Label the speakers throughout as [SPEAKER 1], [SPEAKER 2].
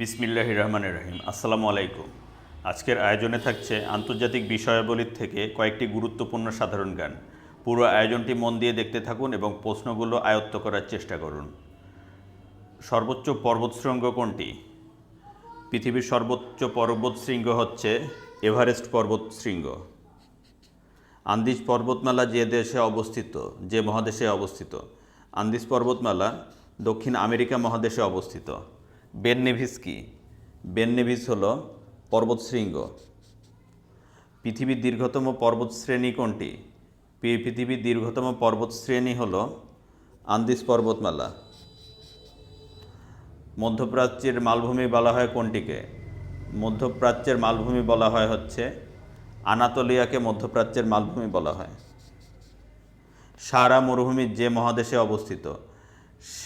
[SPEAKER 1] বিসমিল্লাহির রহমানির রহিম। আসসালামু আলাইকুম। আজকের আয়োজনে থাকছে আন্তর্জাতিক বিষয়াবলীর থেকে কয়েকটি গুরুত্বপূর্ণ সাধারণ জ্ঞান। পুরো আয়োজনটি মন দিয়ে দেখতে থাকুন এবং প্রশ্নগুলো আয়ত্ত করার চেষ্টা করুন। সর্বোচ্চ পর্বতশৃঙ্গ কোনটি? পৃথিবীর সর্বোচ্চ পর্বতশৃঙ্গ হচ্ছে এভারেস্ট পর্বতশৃঙ্গ। আন্দিজ পর্বতমালা যে মহাদেশে অবস্থিত? আন্দিজ পর্বতমালা দক্ষিণ আমেরিকা মহাদেশে অবস্থিত। বেন নেভিস কি? বেন নেভিস হল পর্বতশৃঙ্গ। পৃথিবীর দীর্ঘতম পর্বতশ্রেণী কোনটি? পৃথিবীর দীর্ঘতম পর্বতশ্রেণী হল আন্দিজ পর্বতমালা। মধ্যপ্রাচ্যের মালভূমি বলা হয় কোনটিকে? মধ্যপ্রাচ্যের মালভূমি বলা হয় হচ্ছে আনাতোলিয়াকে মধ্যপ্রাচ্যের মালভূমি বলা হয়। সাহারা মরুভূমি যে মহাদেশে অবস্থিত?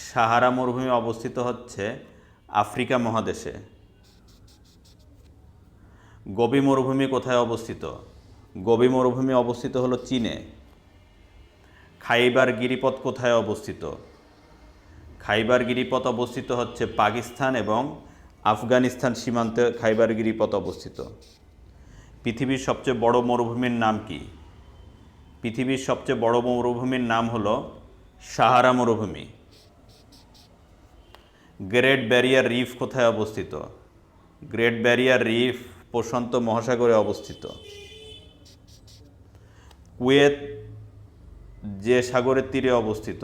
[SPEAKER 1] সাহারা মরুভূমি অবস্থিত হচ্ছে আফ্রিকা মহাদেশে। গোবি মরুভূমি কোথায় অবস্থিত? গোবি মরুভূমি অবস্থিত হলো চীনে। খাইবার গিরিপথ কোথায় অবস্থিত? খাইবার গিরিপথ অবস্থিত হচ্ছে পাকিস্তান এবং আফগানিস্তান সীমান্তে খাইবার গিরিপথ অবস্থিত। পৃথিবীর সবচেয়ে বড় মরুভূমির নাম কি? পৃথিবীর সবচেয়ে বড় মরুভূমির নাম হলো সাহারা মরুভূমি। গ্রেট ব্যারিয়ার রিফ কোথায় অবস্থিত? গ্রেট ব্যারিয়ার রিফ প্রশান্ত মহাসাগরে অবস্থিত। কুয়েত যে সাগরের তীরে অবস্থিত?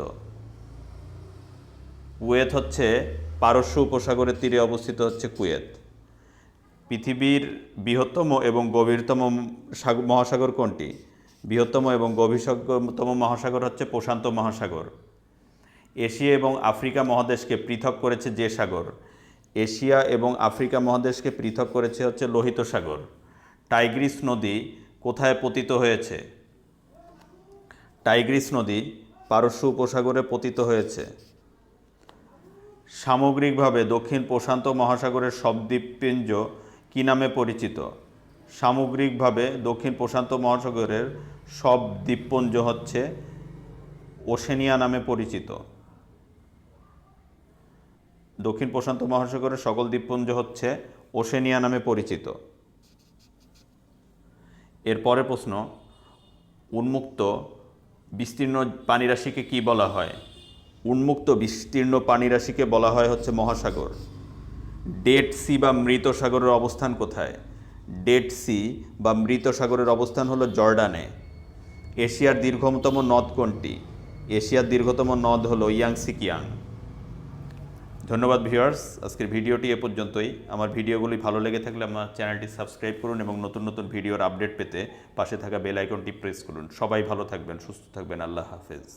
[SPEAKER 1] কুয়েত হচ্ছে পারস্য উপসাগরের তীরে অবস্থিত হচ্ছে কুয়েত। পৃথিবীর বৃহত্তম এবং গভীরতম মহাসাগর কোনটি? বৃহত্তম এবং গভীরতম মহাসাগর হচ্ছে প্রশান্ত মহাসাগর। এশিয়া এবং আফ্রিকা মহাদেশকে পৃথক করেছে যে সাগর? এশিয়া এবং আফ্রিকা মহাদেশকে পৃথক করেছে হচ্ছে লোহিত সাগর। টাইগ্রিস নদী কোথায় পতিত হয়েছে? টাইগ্রিস নদী পারস্য উপসাগরে পতিত হয়েছে। সামগ্রিকভাবে দক্ষিণ প্রশান্ত মহাসাগরের সব দ্বীপপুঞ্জ কী নামে পরিচিত? সামগ্রিকভাবে দক্ষিণ প্রশান্ত মহাসাগরের সব দ্বীপপুঞ্জ হচ্ছে ওশেনিয়া নামে পরিচিত। দক্ষিণ প্রশান্ত মহাসাগরের সকল দ্বীপপুঞ্জ হচ্ছে ওশেনিয়া নামে পরিচিত। এরপরের প্রশ্ন, উন্মুক্ত বিস্তীর্ণ পানিরাশিকে কি বলা হয়? উন্মুক্ত বিস্তীর্ণ পানিরাশিকে বলা হয় হচ্ছে মহাসাগর। ডেড সি বা মৃত সাগরের অবস্থান কোথায়? ডেড সি বা মৃত সাগরের অবস্থান হলো জর্ডানে। এশিয়ার দীর্ঘতম নদ কোনটি? এশিয়ার দীর্ঘতম নদ হলো ইয়াংসি কিয়াং। ধন্যবাদ ভিউয়ার্স, আজকের ভিডিওটি এ পর্যন্তই। আমার ভিডিওগুলি ভালো লেগে থাকলে আমার চ্যানেলটি সাবস্ক্রাইব করুন এবং নতুন নতুন ভিডিওর আপডেট পেতে পাশে থাকা বেল আইকনটি প্রেস করুন। সবাই ভালো থাকবেন, সুস্থ থাকবেন। আল্লাহ হাফেজ।